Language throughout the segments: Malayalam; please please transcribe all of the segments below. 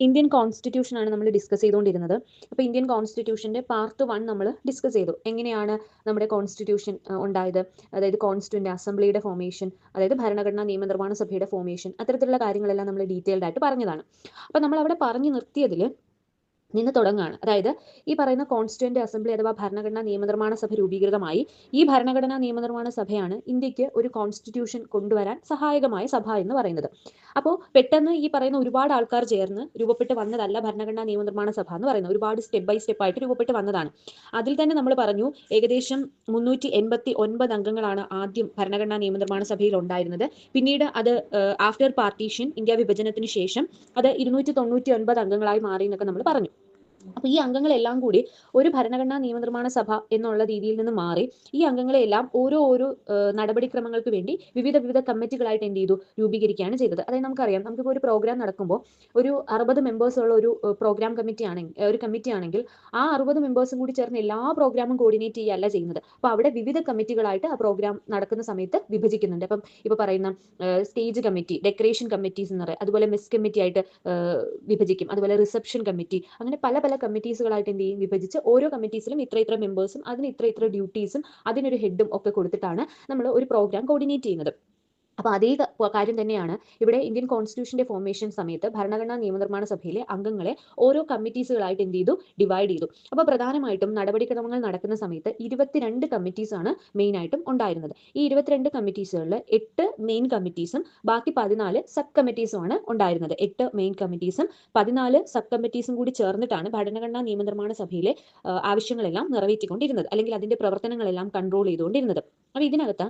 ഇന്ത്യൻ കോൺസ്റ്റിറ്റ്യൂഷൻ ആണ് നമ്മൾ ഡിസ്കസ് ചെയ്തുകൊണ്ടിരുന്നത്. അപ്പോൾ ഇന്ത്യൻ കോൺസ്റ്റിറ്റ്യൂഷന്റെ പാർട്ട് 1 നമ്മൾ ഡിസ്കസ് ചെയ്തു. എങ്ങനെയാണ് നമ്മുടെ കോൺസ്റ്റിറ്റ്യൂഷൻ ഉണ്ടായത്, അതായത് കോൺസ്റ്റിറ്റ്യൂന്റ് അസംബ്ലിയുടെ ഫോർമേഷൻ, അതായത് ഭരണഘടനാ നിയമനിർമ്മാണ സഭയുടെ ഫോർമേഷൻ, അത്തരത്തിലുള്ള കാര്യങ്ങളെല്ലാം നമ്മൾ ഡീറ്റെയിൽഡ് ആയിട്ട് പറഞ്ഞതാണ്. അപ്പോൾ നമ്മൾ അവിടെ പറഞ്ഞു നിർത്തിയതിൽ നിന്ന് തുടങ്ങുകയാണ്. അതായത് ഈ പറയുന്ന കോൺസ്റ്റിറ്റ്യൂന്റ് അസംബ്ലി അഥവാ ഭരണഘടനാ നിയമനിർമ്മാണ സഭ രൂപീകൃതമായി. ഈ ഭരണഘടനാ നിയമനിർമ്മാണ സഭയാണ് ഇന്ത്യക്ക് ഒരു കോൺസ്റ്റിറ്റ്യൂഷൻ കൊണ്ടുവരാൻ സഹായകമായ സഭ എന്ന് പറയുന്നത്. അപ്പോൾ പെട്ടെന്ന് ഈ പറയുന്ന ഒരുപാട് ആൾക്കാർ ചേർന്ന് രൂപപ്പെട്ട് വന്നതല്ല ഭരണഘടനാ നിയമനിർമ്മാണ സഭ എന്ന് പറയുന്നത്. ഒരുപാട് സ്റ്റെപ്പ് ബൈ സ്റ്റെപ്പ് ആയിട്ട് രൂപപ്പെട്ട് വന്നതാണ്. അതിൽ തന്നെ നമ്മൾ പറഞ്ഞു ഏകദേശം 389 അംഗങ്ങളാണ് ആദ്യം ഭരണഘടനാ നിയമനിർമ്മാണ സഭയിൽ ഉണ്ടായിരുന്നത്. പിന്നീട് അത് ആഫ്റ്റർ പാർട്ടീഷൻ, ഇന്ത്യ വിഭജനത്തിന് ശേഷം അത് 299 അംഗങ്ങളായി മാറി എന്നൊക്കെ നമ്മൾ പറഞ്ഞു. അപ്പോൾ ഈ അംഗങ്ങളെല്ലാം കൂടി ഒരു ഭരണഘടനാ നിയമനിർമ്മാണ സഭ എന്നുള്ള രീതിയിൽ നിന്ന് മാറി ഈ അംഗങ്ങളെല്ലാം ഓരോ നടപടിക്രമങ്ങൾക്ക് വേണ്ടി വിവിധ കമ്മിറ്റികളായിട്ട് എന്ത് ചെയ്തു, രൂപീകരിക്കുകയാണ് ചെയ്തത്. അതായത് നമുക്കറിയാം, നമുക്കിപ്പോൾ ഒരു പ്രോഗ്രാം നടക്കുമ്പോൾ ഒരു 60 മെമ്പേഴ്സ് ഉള്ള ഒരു പ്രോഗ്രാം കമ്മിറ്റി ആണെങ്കിൽ ആ 60 മെമ്പേഴ്സും കൂടി ചേർന്ന് എല്ലാ പ്രോഗ്രാമും കോർഡിനേറ്റ് ചെയ്യുകയല്ല ചെയ്യുന്നത്. അപ്പോൾ അവിടെ വിവിധ കമ്മിറ്റികളായിട്ട് ആ പ്രോഗ്രാം നടക്കുന്ന സമയത്ത് വിഭജിക്കുന്നുണ്ട്. അപ്പം ഇപ്പോൾ പറയുന്ന സ്റ്റേജ് കമ്മിറ്റി, ഡെക്കറേഷൻ കമ്മിറ്റീസ് എന്ന് പറയും, അതുപോലെ മെസ് കമ്മിറ്റി ആയിട്ട് വിഭജിക്കും, അതുപോലെ റിസപ്ഷൻ കമ്മിറ്റി, അങ്ങനെ പല കമ്മിറ്റീസുകളായിട്ട് എന്ത് ചെയ്യും, വിഭജിച്ച് ഓരോ കമ്മിറ്റീസിലും ഇത്ര മെമ്പേഴ്സും അതിന് ഇത്ര ഡ്യൂട്ടീസും അതിനൊരു ഹെഡും ഒക്കെ കൊടുത്തിട്ടാണ് നമ്മൾ ഒരു പ്രോഗ്രാം കോർഡിനേറ്റ് ചെയ്യുന്നത്. അപ്പോൾ അതേ കാര്യം തന്നെയാണ് ഇവിടെ ഇന്ത്യൻ കോൺസ്റ്റിറ്റ്യൂഷന്റെ ഫോർമേഷൻ സമയത്ത് ഭരണഘടനാ നിയമനിർമ്മാണ സഭയിലെ അംഗങ്ങളെ ഓരോ കമ്മിറ്റീസുകളായിട്ട് എന്ത് ചെയ്തു, ഡിവൈഡ് ചെയ്തു. അപ്പോൾ പ്രധാനമായിട്ടും നടപടിക്രമങ്ങൾ നടക്കുന്ന സമയത്ത് 22 കമ്മിറ്റീസ് ആണ് മെയിൻ ആയിട്ടും ഉണ്ടായിരുന്നത്. ഈ 22 കമ്മിറ്റീസുകളിൽ 8 മെയിൻ കമ്മിറ്റീസും ബാക്കി 14 സബ് കമ്മിറ്റീസുമാണ് ഉണ്ടായിരുന്നത്. 8 മെയിൻ കമ്മിറ്റീസും 14 സബ് കമ്മിറ്റീസും കൂടി ചേർന്നിട്ടാണ് ഭരണഘടനാ നിയമനിർമ്മാണ സഭയിലെ ആവശ്യങ്ങളെല്ലാം നിറവേറ്റിക്കൊണ്ടിരുന്നത്, അല്ലെങ്കിൽ അതിന്റെ പ്രവർത്തനങ്ങളെല്ലാം കൺട്രോൾ ചെയ്തുകൊണ്ടിരുന്നത്. അപ്പോൾ ഇതിനകത്ത്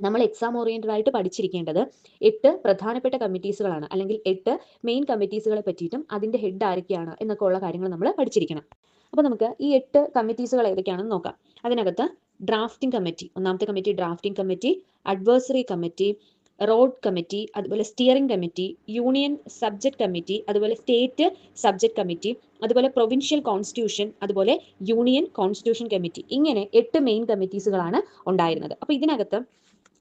നമ്മൾ എക്സാം ഓറിയന്റഡ് ആയിട്ട് പഠിച്ചിരിക്കേണ്ടത് 8 പ്രധാനപ്പെട്ട കമ്മിറ്റീസുകളാണ്, അല്ലെങ്കിൽ 8 മെയിൻ കമ്മിറ്റീസുകളെ പറ്റിയിട്ടും അതിന്റെ ഹെഡ് ആരൊക്കെയാണ് എന്നൊക്കെ ഉള്ള കാര്യങ്ങൾ നമ്മൾ പഠിച്ചിരിക്കണം. അപ്പോൾ നമുക്ക് ഈ 8 കമ്മിറ്റീസുകൾ ഏതൊക്കെയാണെന്ന് നോക്കാം. അതിനകത്ത് ഡ്രാഫ്റ്റിംഗ് കമ്മിറ്റി, ഒന്നാമത്തെ committee drafting committee, advisory committee, road committee, അതുപോലെ steering committee, union subject committee, അതുപോലെ സ്റ്റേറ്റ് സബ്ജക്ട് കമ്മിറ്റി, അതുപോലെ പ്രൊവിൻഷ്യൽ കോൺസ്റ്റിറ്റ്യൂഷൻ, അതുപോലെ യൂണിയൻ കോൺസ്റ്റിറ്റ്യൂഷൻ കമ്മിറ്റി, ഇങ്ങനെ 8 മെയിൻ കമ്മിറ്റീസുകളാണ് ഉണ്ടായിരുന്നത്. അപ്പോൾ ഇതിനകത്ത്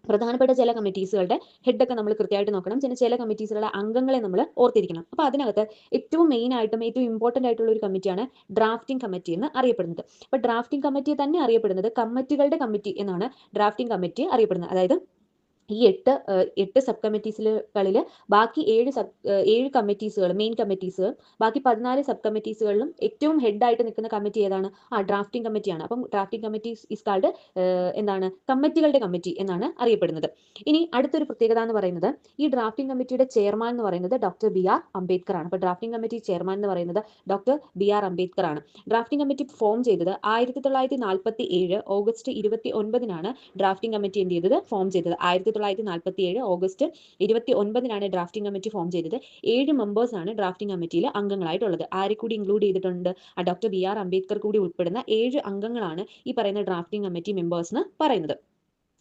പ്രധാനപ്പെട്ട ചില കമ്മിറ്റീസുകളുടെ ഹെഡൊക്കെ നമ്മൾ കൃത്യമായിട്ട് നോക്കണം. ചില കമ്മിറ്റീസുകളുടെ അംഗങ്ങളെ നമ്മൾ ഓർത്തിരിക്കണം. അപ്പോൾ അതിനകത്ത് ഏറ്റവും മെയിൻ ആയിട്ടും ഏറ്റവും ഇമ്പോർട്ടൻ്റ് ആയിട്ടുള്ള ഒരു കമ്മിറ്റിയാണ് ഡ്രാഫ്റ്റിംഗ് കമ്മിറ്റി എന്ന് അറിയപ്പെടുന്നത്. അപ്പോൾ ഡ്രാഫ്റ്റിംഗ് കമ്മിറ്റി തന്നെ അറിയപ്പെടുന്നത് കമ്മിറ്റികളുടെ കമ്മിറ്റി എന്നാണ് ഡ്രാഫ്റ്റിംഗ് കമ്മിറ്റി അറിയപ്പെടുന്നത്. അതായത് ഈ 8 സബ് കമ്മിറ്റീസുകളിൽ ബാക്കി 7 കമ്മിറ്റീസുകൾ, മെയിൻ കമ്മിറ്റീസുകൾ, ബാക്കി 14 സബ് കമ്മിറ്റീസുകളിലും ഏറ്റവും ഹെഡായിട്ട് നിൽക്കുന്ന കമ്മിറ്റി ഏതാണ്? ഡ്രാഫ്റ്റിംഗ് കമ്മിറ്റിയാണ്. അപ്പം ഡ്രാഫ്റ്റിംഗ് കമ്മിറ്റി ഈസ് കാൾഡ് എന്താണ്, കമ്മിറ്റികളുടെ കമ്മിറ്റി എന്നാണ് അറിയപ്പെടുന്നത്. ഇനി അടുത്തൊരു പ്രത്യേകത എന്ന് പറയുന്നത്, ഈ ഡ്രാഫ്റ്റിംഗ് കമ്മിറ്റിയുടെ ചെയർമാൻ എന്ന് പറയുന്നത് ഡോക്ടർ BR അംബേദ്കർ ആണ്. അപ്പോൾ ഡ്രാഫ്റ്റിംഗ് കമ്മിറ്റി ചെയർമാൻ എന്ന് പറയുന്നത് ഡോക്ടർ BR അംബേദ്കർ ആണ്. ഡ്രാഫ്റ്റിംഗ് കമ്മിറ്റി ഫോം ചെയ്തത് 1947 ഓഗസ്റ്റ് 29-നാണ് ഡ്രാഫ്റ്റിംഗ് കമ്മിറ്റി എന്ത് ചെയ്തത്, ഫോം ചെയ്തത്. 1947 ഓഗസ്റ്റ് 29-നാണ് ഡ്രാഫ്റ്റിംഗ് കമ്മിറ്റി ഫോം ചെയ്തത്. 7 മെമ്പേഴ്സ് ആണ് ഡ്രാഫ്റ്റിംഗ് കമ്മിറ്റിയിൽ അംഗങ്ങളായിട്ടുള്ളത്. ആരെ കൂടി ഇൻക്ലൂഡ് ചെയ്തിട്ടുണ്ട്? ഡോക്ടർ BR അംബേദ്കർ കൂടി ഉൾപ്പെടുന്ന 7 അംഗങ്ങളാണ് ഈ പറയുന്ന ഡ്രാഫ്റ്റിംഗ് കമ്മിറ്റി മെമ്പേഴ്സ് എന്ന് പറയുന്നത്.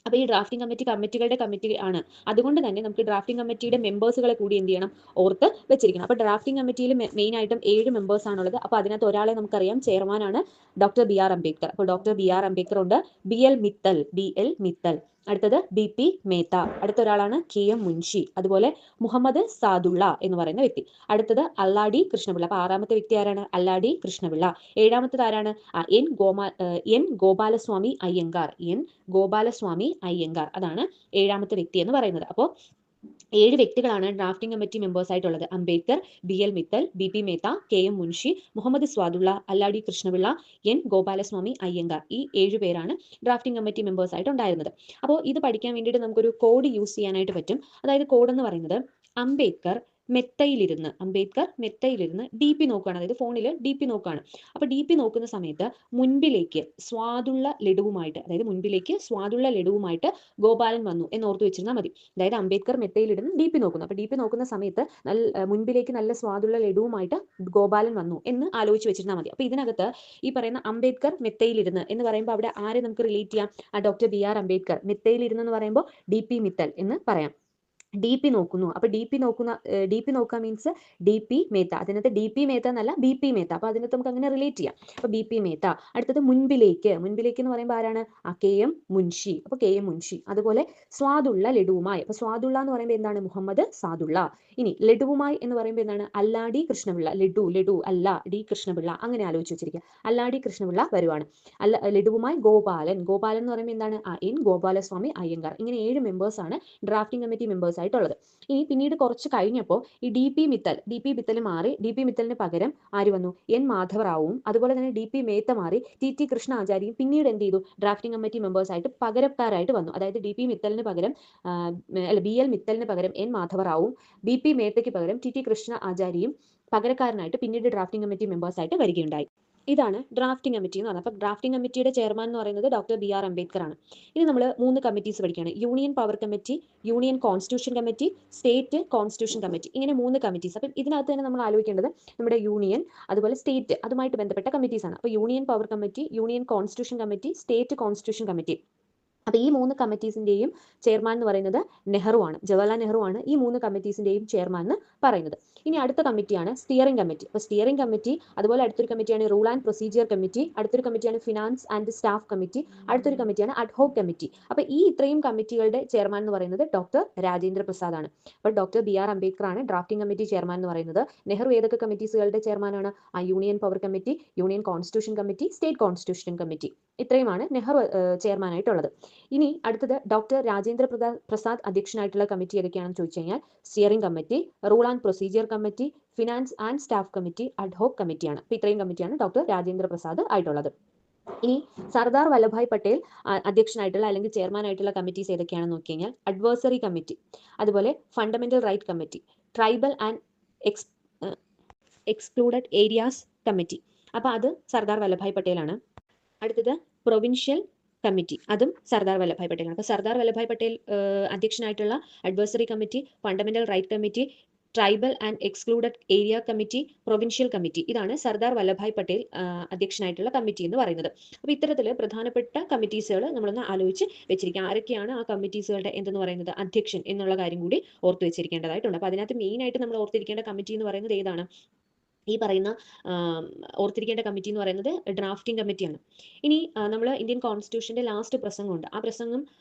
അപ്പോൾ ഈ ഡ്രാഫ്റ്റിംഗ് കമ്മിറ്റികളുടെ കമ്മിറ്റി ആണ്. അതുകൊണ്ട് തന്നെ നമുക്ക് ഡ്രാഫ്റ്റിംഗ് കമ്മിറ്റിയുടെ മെമ്പേഴ്സുകളെ കൂടി എന്ത് ചെയ്യണം, ഓർത്ത് വെച്ചിരിക്കണം. അപ്പോൾ ഡ്രാഫ്റ്റിംഗ് കമ്മിറ്റിയിൽ മെയിൻ ആയിട്ടും 7 മെമ്പേഴ്സ് ആണുള്ളത്. അപ്പോൾ അതിനകത്ത് ഒരാളെ നമുക്കറിയാം, ചെയർമാനാണ് ഡോക്ടർ BR അംബേദ്കർ. അപ്പോൾ ഡോക്ടർ BR അംബേദ്കർ ഉണ്ട്. BL മിത്തൽ, അടുത്തത് BP മേത്ത, അടുത്ത ഒരാളാണ് KM മുൻഷി, അതുപോലെ മുഹമ്മദ് സാദുള്ള എന്ന് പറയുന്ന വ്യക്തി. അടുത്തത് അല്ലാടി കൃഷ്ണപിള്ള. അപ്പോൾ 6ാമത്തെ വ്യക്തി ആരാണ്? അല്ലാടി കൃഷ്ണപിള്ള. 7ാമത്തത് ആരാണ്? എൻ ഗോപാലസ്വാമി അയ്യങ്കാർ. അതാണ് 7ാമത്തെ വ്യക്തി എന്ന് പറയുന്നത്. അപ്പോൾ 7 വ്യക്തികളാണ് ഡ്രാഫ്റ്റിംഗ് കമ്മിറ്റി മെമ്പേഴ്സ് ആയിട്ടുള്ളത്. Ambedkar, BL Mittal, BP Mehta, KM Munshi, Muhammad സ്വാദുള്ള, Alladi Krishnapillai, N Gopalaswamy Iyengar. ഈ 7 പേരാണ് ഡ്രാഫ്റ്റിംഗ് കമ്മിറ്റി മെമ്പേഴ്സ് ആയിട്ട് ഉണ്ടായിരുന്നത്. അപ്പോൾ ഇത് പഠിക്കാൻ വേണ്ടിയിട്ട് നമുക്കൊരു കോഡ് യൂസ് ചെയ്യാനായിട്ട് പറ്റും. അതായത് കോഡ് എന്ന് പറയുന്നത്, അംബേദ്കർ മെത്തയിലിരുന്ന് DP നോക്കുകയാണ്, അതായത് ഫോണിൽ DP നോക്കുകയാണ്. അപ്പോൾ DP നോക്കുന്ന സമയത്ത് മുൻപിലേക്ക് സ്വാദുള്ള ലഡുവുമായിട്ട് ഗോപാലൻ വന്നു എന്ന് ഓർത്ത് വെച്ചിരുന്നാൽ മതി. അതായത് അംബേദ്കർ മെത്തയിലിരുന്ന് DP നോക്കുന്നു. അപ്പോൾ DP നോക്കുന്ന സമയത്ത് മുൻപിലേക്ക് നല്ല സ്വാദുള്ള ലഡുവുമായിട്ട് ഗോപാലൻ വന്നു എന്ന് ആലോചിച്ച് വെച്ചിരുന്നാൽ മതി. അപ്പോൾ ഇതിനകത്ത് ഈ പറയുന്ന അംബേദ്കർ മെത്തയിലിരുന്ന് എന്ന് പറയുമ്പോൾ അവിടെ ആരെ നമുക്ക് റിലേറ്റ് ചെയ്യാം? Doctor BR Ambedkar. മെത്തയിലിരുന്ന് എന്ന് പറയുമ്പോൾ DP മിത്തൽ എന്ന് പറയാം. DP നോക്കുന്നു. അപ്പോൾ DP നോക്കുക മീൻസ് DP മേത്ത. അതിനകത്ത് DP മേത്ത എന്നല്ല BP മേത്ത. അപ്പോൾ അതിനകത്ത് നമുക്ക് അങ്ങനെ റിലേറ്റ് ചെയ്യാം. അപ്പോൾ BP മേത്ത. അടുത്തത് മുൻപിലേക്ക് എന്ന് പറയുമ്പോൾ ആരാണ്? KM മുൻഷി. അപ്പോൾ KM മുൻഷി. അതുപോലെ സ്വാദുള്ള ലഡുവുമായി. അപ്പോൾ സ്വാദുള്ള എന്ന് പറയുമ്പോൾ എന്താണ്? മുഹമ്മദ് സാദുള്ള. ഇനി ലഡുവുമായി എന്ന് പറയുമ്പോൾ എന്താണ്? അല്ലാടി കൃഷ്ണപിള്ള. ലഡു അല്ല ഡി കൃഷ്ണപിള്ള. അങ്ങനെ ആലോചിച്ച് വെച്ചിരിക്കുക. അല്ലാടി കൃഷ്ണപിള്ള വരുവാണ്. ലഡുവുമായി ഗോപാലൻ എന്ന് പറയുമ്പോൾ എന്താണ്? N ഗോപാലസ്വാമി അയ്യങ്കാർ. ഇങ്ങനെ 7 മെമ്പേഴ്സ് ആണ് ഡ്രാഫ്റ്റിംഗ് കമ്മിറ്റി മെമ്പേഴ്സ് ആയിട്ടുള്ളത്. ഇനി പിന്നീട് കുറച്ച് കഴിഞ്ഞപ്പോൾ ഈ DP മിത്തൽ മാറി. DP മിത്തലിന് പകരം ആര് വന്നു? N മാധവറാവുവും അതുപോലെ തന്നെ DP മേത്ത മാറി TT കൃഷ്ണ ആചാര്യയും പിന്നീട് എന്ത് ചെയ്തു? ഡ്രാഫ്റ്റിംഗ് കമ്മിറ്റി മെമ്പേഴ്സ് ആയിട്ട് പകരക്കാരായിട്ട് വന്നു. അതായത് DP മിത്തലിന് പകരം BL മിത്തലിന് പകരം N മാധവറാവുവും BP മേത്തയ്ക്ക് പകരം TT കൃഷ്ണ ആചാര്യയും പകരക്കാരനായിട്ട് പിന്നീട് ഡ്രാഫ്റ്റിംഗ് കമ്മിറ്റി മെമ്പേഴ്സ് ആയിട്ട് വരികയുണ്ടായി. ഇതാണ് ഡ്രാഫ്റ്റിംഗ് കമ്മിറ്റി എന്ന് പറയുന്നത്. അപ്പോൾ ഡ്രാഫ്റ്റിംഗ് കമ്മിറ്റിയുടെ ചെയർമാൻ എന്ന് പറയുന്നത് ഡോക്ടർ BR അംബേദ്കർ ആണ്. ഇനി നമ്മൾ 3 കമ്മിറ്റീസ് പഠിക്കുകയാണ്. Union power committee, union constitution committee, state constitution committee. ഇങ്ങനെ 3 കമ്മിറ്റീസ്. അപ്പം ഇതിനകത്ത് തന്നെ നമ്മൾ ആലോചിക്കേണ്ടത് നമ്മുടെ യൂണിയൻ അതുപോലെ സ്റ്റേറ്റ് അതുമായിട്ട് ബന്ധപ്പെട്ട കമ്മിറ്റീസ് ആണ്. അപ്പോൾ union power committee, union constitution committee, state constitution committee. അപ്പോൾ ഈ 3 കമ്മിറ്റീസിന്റെയും ചെയർമാൻ എന്ന് പറയുന്നത് നെഹ്റു ആണ്. ജവഹർലാൽ നെഹ്റു ആണ് ഈ 3 കമ്മിറ്റീസിന്റെയും ചെയർമാൻ എന്ന് പറയുന്നത്. ഇനി അടുത്ത കമ്മിറ്റിയാണ് സ്റ്റിയറിംഗ് കമ്മിറ്റി. അപ്പോൾ സ്റ്റിയറിംഗ് കമ്മിറ്റി അതുപോലെ അടുത്തൊരു കമ്മിറ്റിയാണ് റൂൾ ആൻഡ് പ്രൊസീജിയർ കമ്മിറ്റി, അടുത്തൊരു കമ്മിറ്റിയാണ് ഫിനാൻസ് ആൻഡ് സ്റ്റാഫ് കമ്മിറ്റി, അടുത്തൊരു കമ്മിറ്റിയാണ് അഡ്ഹോക് കമ്മിറ്റി. അപ്പോൾ ഈ ഇത്രയും കമ്മിറ്റികളുടെ ചെയർമാൻ എന്ന് പറയുന്നത് ഡോക്ടർ രാജേന്ദ്ര പ്രസാദ് ആണ്. അപ്പോൾ ഡോക്ടർ BR അംബേദ്കർ ആണ് ഡ്രാഫ്റ്റിംഗ് കമ്മിറ്റി ചെയർമാൻ എന്ന് പറയുന്നത്. നെഹ്റു ഏതൊക്കെ കമ്മിറ്റീസുകളുടെ ചെയർമാനാണ്? Union power committee, union constitution committee, state constitution committee. ഇത്രയുമാണ് നെഹ്റു ചെയർമാനായിട്ടുള്ളത്. ഇനി അടുത്തത് ഡോക്ടർ രാജേന്ദ്ര പ്രസാദ് അധ്യക്ഷനായിട്ടുള്ള കമ്മിറ്റി ഏതൊക്കെയാണെന്ന് ചോദിച്ചു കഴിഞ്ഞാൽ steering committee, rule and procedure committee, finance and staff committee, ad hoc കമ്മിറ്റിയാണ്. അപ്പോൾ ഇത്രയും കമ്മിറ്റിയാണ് ഡോക്ടർ രാജേന്ദ്ര പ്രസാദ് ആയിട്ടുള്ളത്. ഇനി സർദാർ വല്ലഭായ് പട്ടേൽ അധ്യക്ഷനായിട്ടുള്ള അല്ലെങ്കിൽ ചെയർമാൻ ആയിട്ടുള്ള കമ്മിറ്റീസ് ഏതൊക്കെയാണെന്ന് നോക്കി കഴിഞ്ഞാൽ അഡ്വേഴ്സറി കമ്മിറ്റി, അതുപോലെ fundamental right committee, tribal and excluded areas committee. അപ്പോൾ അത് സർദാർ വല്ലഭായ് പട്ടേലാണ്. അടുത്തത് പ്രൊവിൻഷ്യൽ കമ്മിറ്റി, അതും സർദാർ വല്ലഭായ് പട്ടേലാണ്. അപ്പോൾ സർദാർ വല്ലഭായ് പട്ടേൽ അധ്യക്ഷനായിട്ടുള്ള advisory committee, fundamental right committee, tribal and excluded area committee, provincial committee, ഇതാണ് സർദാർ വല്ലഭായ് പട്ടേൽ അധ്യക്ഷനായിട്ടുള്ള കമ്മിറ്റി എന്ന് പറയുന്നത്. അപ്പോൾ ഇത്തരത്തിൽ പ്രധാനപ്പെട്ട കമ്മിറ്റീസുകൾ നമ്മളൊന്ന് ആലോചിച്ച് വെച്ചിരിക്കുക. ആരൊക്കെയാണ് ആ കമ്മിറ്റീസുകളുടെ എന്തെന്ന് പറയുന്നത് അധ്യക്ഷൻ എന്നുള്ള കാര്യം കൂടി ഓർത്തു വെച്ചിരിക്കേണ്ടതായിട്ടുണ്ട്. അപ്പോൾ അതിനകത്ത് മെയിനായിട്ട് നമ്മൾ ഓർത്തിരിക്കേണ്ട കമ്മിറ്റി എന്ന് പറയുന്നത് ഏതാണ്? ഈ പറയുന്ന ഓർത്തിരിക്കേണ്ട കമ്മിറ്റി എന്ന് പറയുന്നത് ഡ്രാഫ്റ്റിംഗ് കമ്മിറ്റിയാണ്. ഇനി നമ്മൾ ഇന്ത്യൻ കോൺസ്റ്റിറ്റ്യൂഷന്റെ ലാസ്റ്റ് പ്രസംഗമുണ്ട്.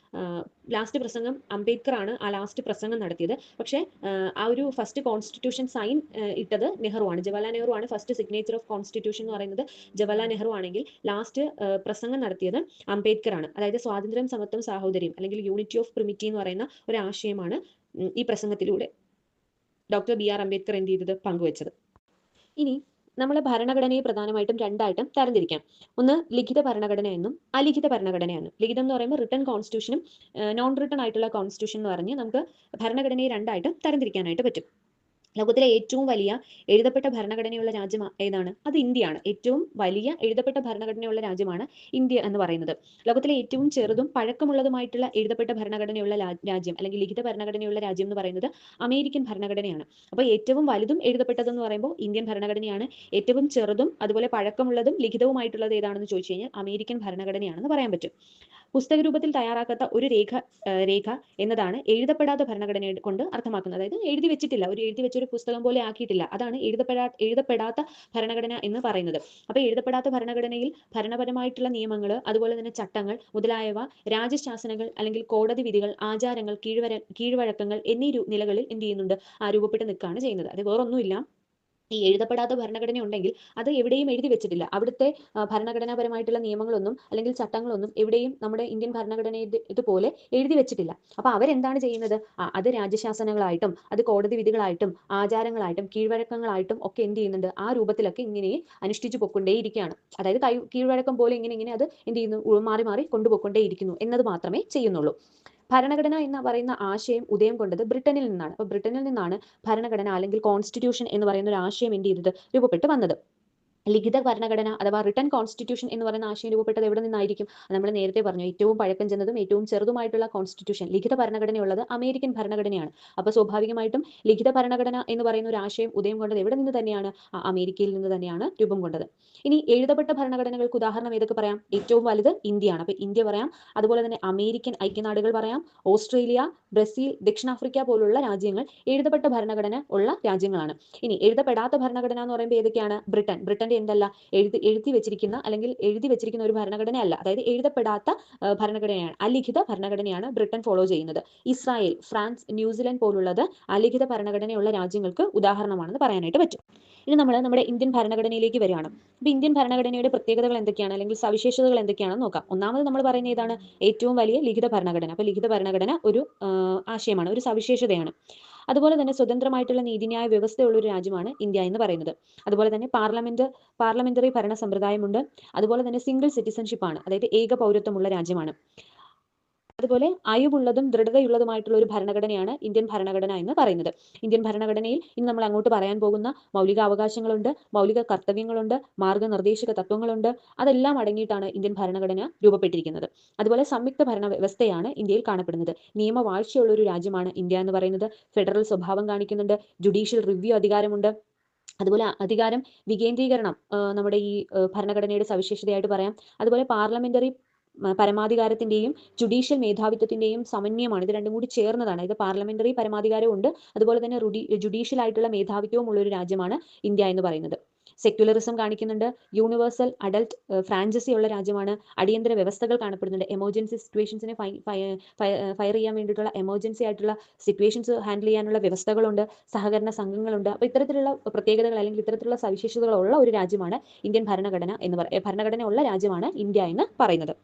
ലാസ്റ്റ് പ്രസംഗം അംബേദ്കർ ആണ് ആ ലാസ്റ്റ് പ്രസംഗം നടത്തിയത്. പക്ഷേ ആ ഒരു ഫസ്റ്റ് കോൺസ്റ്റിറ്റ്യൂഷൻ സൈൻ ഇട്ടത് നെഹ്റു ആണ്. ജവഹർലാൽ നെഹ്റു ആണ് ഫസ്റ്റ് സിഗ്നേച്ചർ ഓഫ് കോൺസ്റ്റിറ്റ്യൂഷൻ എന്ന് പറയുന്നത് ജവഹർലാൽ നെഹ്റു ആണെങ്കിൽ ലാസ്റ്റ് പ്രസംഗം നടത്തിയത് അംബേദ്കർ ആണ്. അതായത് സ്വാതന്ത്ര്യം, സമത്വം, സാഹോദര്യം അല്ലെങ്കിൽ യൂണിറ്റി ഓഫ് പ്രിമിറ്റി എന്ന് പറയുന്ന ഒരു ആശയമാണ് ഈ പ്രസംഗത്തിലൂടെ ഡോക്ടർ BR അംബേദ്കർ എന്ത് ചെയ്തത്? പങ്കുവച്ചത്. ഇനി നമ്മളെ ഭരണഘടനയെ പ്രധാനമായിട്ടും രണ്ടായിട്ടും തരംതിരിക്കാം. ഒന്ന് ലിഖിത ഭരണഘടന എന്നും അലിഖിത ഭരണഘടന എന്നും. ലിഖിതം എന്ന് പറയുമ്പോൾ റിട്ടൺ കോൺസ്റ്റിറ്റ്യൂഷനും നോൺ റിട്ടൺ ആയിട്ടുള്ള കോൺസ്റ്റിറ്റ്യൂഷൻ എന്ന് പറഞ്ഞ് നമുക്ക് ഭരണഘടനയെ രണ്ടായിട്ടും തരംതിരിക്കാനായിട്ട് പറ്റും. ലോകത്തിലെ ഏറ്റവും വലിയ എഴുതപ്പെട്ട ഭരണഘടനയുള്ള രാജ്യം ഏതാണ്? അത് ഇന്ത്യയാണ്. ഏറ്റവും വലിയ എഴുതപ്പെട്ട ഭരണഘടനയുള്ള രാജ്യമാണ് ഇന്ത്യ എന്ന് പറയുന്നത്. ലോകത്തിലെ ഏറ്റവും ചെറുതും പഴക്കമുള്ളതുമായിട്ടുള്ള എഴുതപ്പെട്ട ഭരണഘടനയുള്ള രാജ്യം അല്ലെങ്കിൽ ലിഖിത ഭരണഘടനയുള്ള രാജ്യം എന്ന് പറയുന്നത് അമേരിക്കൻ ഭരണഘടനയാണ്. അപ്പോൾ ഏറ്റവും വലുതും എഴുതപ്പെട്ടതെന്ന് പറയുമ്പോൾ ഇന്ത്യൻ ഭരണഘടനയാണ്. ഏറ്റവും ചെറുതും അതുപോലെ പഴക്കമുള്ളതും ലിഖിതവുമായിട്ടുള്ളത് ഏതാണെന്ന് ചോദിച്ചു കഴിഞ്ഞാൽ അമേരിക്കൻ ഭരണഘടനയാണെന്ന് പറയാൻ പറ്റും. പുസ്തക രൂപത്തിൽ തയ്യാറാക്കാത്ത ഒരു രേഖ എന്നതാണ് എഴുതപ്പെടാത്ത ഭരണഘടന കൊണ്ട് അർത്ഥമാക്കുന്നത്. അതായത് എഴുതി വെച്ചിട്ടില്ല, എഴുതി വെച്ചൊരു പുസ്തകം പോലെ ആക്കിയിട്ടില്ല, അതാണ് എഴുതപ്പെടാത്ത ഭരണഘടന എന്ന് പറയുന്നത്. അപ്പോൾ എഴുതപ്പെടാത്ത ഭരണഘടനയിൽ ഭരണപരമായിട്ടുള്ള നിയമങ്ങൾ, അതുപോലെ തന്നെ ചട്ടങ്ങൾ മുതലായവ രാജശാസനകൾ അല്ലെങ്കിൽ കോടതി വിധികൾ, ആചാരങ്ങൾ, കീഴ്വഴക്കങ്ങൾ എന്നീ നിലകളിൽ എന്ത് ചെയ്യുന്നുണ്ട്? രൂപപ്പെട്ട് നിൽക്കുകയാണ് ചെയ്യുന്നത്. അത് വേറൊന്നുമില്ല, ഈ എഴുതപ്പെടാത്ത ഭരണഘടന ഉണ്ടെങ്കിൽ അത് എവിടെയും എഴുതി വെച്ചിട്ടില്ല. അവിടുത്തെ ഭരണഘടനാപരമായിട്ടുള്ള നിയമങ്ങളൊന്നും അല്ലെങ്കിൽ ചട്ടങ്ങളൊന്നും എവിടെയും നമ്മുടെ ഇന്ത്യൻ ഭരണഘടന ഇതുപോലെ എഴുതി വെച്ചിട്ടില്ല. അപ്പൊ അവരെന്താണ് ചെയ്യുന്നത്? അത് രാജശാസനങ്ങളായിട്ടും അത് കോടതി വിധികളായിട്ടും ആചാരങ്ങളായിട്ടും കീഴ്വഴക്കങ്ങളായിട്ടും ഒക്കെ എന്ത് ചെയ്യുന്നുണ്ട്? ആ രൂപത്തിലൊക്കെ ഇങ്ങനെ അനുഷ്ഠിച്ചു പൊക്കൊണ്ടേയിരിക്കുകയാണ്. അതായത് കീഴ്വഴക്കം പോലെ ഇങ്ങനെ അത് എന്ത് ചെയ്യുന്നു? മാറി മാറി കൊണ്ടുപോയിക്കൊണ്ടേയിരിക്കുന്നു എന്നത് മാത്രമേ ചെയ്യുന്നുള്ളൂ. ഭരണഘടന എന്ന് പറയുന്ന ആശയം ഉദയം കൊണ്ടത് ബ്രിട്ടനിൽ നിന്നാണ്. അപ്പോൾ ബ്രിട്ടനിൽ നിന്നാണ് ഭരണഘടന അല്ലെങ്കിൽ കോൺസ്റ്റിറ്റ്യൂഷൻ എന്ന് പറയുന്ന ഒരു ആശയം എന്ത് ചെയ്തത്? രൂപപ്പെട്ട് വന്നത്. ലിഖിത ഭരണഘടന അഥവാ റിട്ടൺ കോൺസ്റ്റിറ്റ്യൂഷൻ എന്ന് പറയുന്ന ആശയം രൂപപ്പെട്ടത് എവിടെ നിന്നായിരിക്കും? നമ്മൾ നേരത്തെ പറഞ്ഞു, ഏറ്റവും പഴക്കം ചെന്നതും ഏറ്റവും ചെറുതുമായിട്ടുള്ള കോൺസ്റ്റിറ്റ്യൂഷൻ ലിഖിത ഭരണഘടനയുള്ളത് അമേരിക്കൻ ഭരണഘടനയാണ്. അപ്പോൾ സ്വാഭാവികമായിട്ടും ലിഖിത ഭരണഘടന എന്ന് പറയുന്ന ഒരു ആശയം ഉദയം കൊണ്ടത് എവിടെ നിന്ന് തന്നെയാണ്? അമേരിക്കയിൽ നിന്ന് തന്നെയാണ് രൂപം കൊണ്ടത്. ഇനി എഴുതപ്പെട്ട ഭരണഘടനകൾക്ക് ഉദാഹരണം ഏതൊക്കെ പറയാം? ഏറ്റവും വലുത് ഇന്ത്യയാണ്. അപ്പോൾ ഇന്ത്യ പറയാം. അതുപോലെ തന്നെ അമേരിക്കൻ ഐക്യനാടുകൾ പറയാം. ഓസ്ട്രേലിയ, ബ്രസീൽ, ദക്ഷിണാഫ്രിക്ക പോലുള്ള രാജ്യങ്ങൾ എഴുതപ്പെട്ട ഭരണഘടന ഉള്ള രാജ്യങ്ങളാണ്. ഇനി എഴുതപ്പെടാത്ത ഭരണഘടന എന്ന് പറയുമ്പോൾ ഏതൊക്കെയാണ്? ബ്രിട്ടന്റെ എന്തല്ല, എഴുതി വെച്ചിരിക്കുന്ന ഒരു ഭരണഘടന അല്ല, അതായത് എഴുതപ്പെടാത്ത ഭരണഘടനയാണ്, അലിഖിത ഭരണഘടനയാണ് ബ്രിട്ടൻ ഫോളോ ചെയ്യുന്നത്. ഇസ്രായേൽ, ഫ്രാൻസ്, ന്യൂസിലൻഡ് പോലുള്ളത് അലിഖിത ഭരണഘടനയുള്ള രാജ്യങ്ങൾക്ക് ഉദാഹരണമാണെന്ന് പറയാനായിട്ട് പറ്റും. ഇനി നമ്മൾ നമ്മുടെ ഇന്ത്യൻ ഭരണഘടനയിലേക്ക് വരികയാണ്. അപ്പോൾ ഇന്ത്യൻ ഭരണഘടനയുടെ പ്രത്യേകതകൾ എന്തൊക്കെയാണ്, അല്ലെങ്കിൽ സവിശേഷതകൾ എന്തൊക്കെയാണെന്ന് നോക്കാം. ഒന്നാമത് നമ്മൾ പറയുന്നത് ഏതാണ്? ഏറ്റവും വലിയ ലിഖിത ഭരണഘടന. അപ്പോൾ ലിഖിത ഭരണഘടന ഒരു ആശയമാണ്, ഒരു സവിശേഷതയാണ്. അതുപോലെ തന്നെ സ്വതന്ത്രമായിട്ടുള്ള നീതിന്യായ വ്യവസ്ഥയുള്ള ഒരു രാജ്യമാണ് ഇന്ത്യ എന്ന് പറയുന്നത്. അതുപോലെ തന്നെ പാർലമെന്ററി ഭരണ സമ്പ്രദായമുണ്ട്. അതുപോലെ തന്നെ സിംഗിൾ സിറ്റിസൺഷിപ്പ് ആണ്, അതായത് ഏക പൗരത്വമുള്ള രാജ്യമാണ്. അതുപോലെ അയവുള്ളതും ദൃഢതയുള്ളതുമായിട്ടുള്ള ഒരു ഭരണഘടനയാണ് ഇന്ത്യൻ ഭരണഘടന എന്ന് പറയുന്നത്. ഇന്ത്യൻ ഭരണഘടനയിൽ ഇനി നമ്മൾ അങ്ങോട്ട് പറയാൻ പോകുന്ന മൗലിക അവകാശങ്ങളുണ്ട്, മൗലിക കർത്തവ്യങ്ങളുണ്ട്, മാർഗനിർദ്ദേശക തത്വങ്ങളുണ്ട്. അതെല്ലാം അടങ്ങിയിട്ടാണ് ഇന്ത്യൻ ഭരണഘടന രൂപപ്പെട്ടിരിക്കുന്നത്. അതുപോലെ സംയുക്ത ഭരണ വ്യവസ്ഥയാണ് ഇന്ത്യയിൽ കാണപ്പെടുന്നത്. നിയമവാഴ്ചയുള്ള ഒരു രാജ്യമാണ് ഇന്ത്യ എന്ന് പറയുന്നത്. ഫെഡറൽ സ്വഭാവം കാണിക്കുന്നുണ്ട്. ജുഡീഷ്യൽ റിവ്യൂ അധികാരമുണ്ട്. അതുപോലെ അധികാരം വികേന്ദ്രീകരണം നമ്മുടെ ഈ ഭരണഘടനയുടെ സവിശേഷതയായിട്ട് പറയാം. അതുപോലെ പാർലമെന്ററി പരമാധികാരത്തിന്റെയും ജുഡീഷ്യൽ മേധാവിത്വത്തിന്റെയും സമന്വയമാണ്. ഇത് രണ്ടും കൂടി ചേർന്നതാണ്. ഇത് പാർലമെന്ററി പരമാധികാരവും ഉണ്ട്, അതുപോലെ തന്നെ ജുഡീഷ്യൽ ആയിട്ടുള്ള മേധാവിത്വവും ഉള്ള ഒരു രാജ്യമാണ് ഇന്ത്യ എന്ന് പറയുന്നത്. സെക്യുലറിസം കാണിക്കുന്നുണ്ട്. യൂണിവേഴ്സൽ അഡൽട്ട് ഫ്രാഞ്ചൈസി ഉള്ള രാജ്യമാണ്. അടിയന്തര വ്യവസ്ഥകൾ കാണപ്പെടുന്നുണ്ട്. എമർജൻസി സിറ്റുവേഷൻസിനെ ഫയർ ചെയ്യാൻ വേണ്ടിയിട്ടുള്ള എമർജൻസി ആയിട്ടുള്ള സിറ്റുവേഷൻസ് ഹാൻഡിൽ ചെയ്യാനുള്ള വ്യവസ്ഥകളുണ്ട്. സഹകരണ സംഘങ്ങളുണ്ട്. അപ്പോൾ ഇത്തരത്തിലുള്ള പ്രത്യേകതകൾ അല്ലെങ്കിൽ ഇത്തരത്തിലുള്ള സവിശേഷതകളുള്ള ഒരു രാജ്യമാണ് ഇന്ത്യൻ ഭരണഘടന എന്ന് ഭരണഘടന ഉള്ള രാജ്യമാണ് ഇന്ത്യ എന്ന് പറയുന്നത്.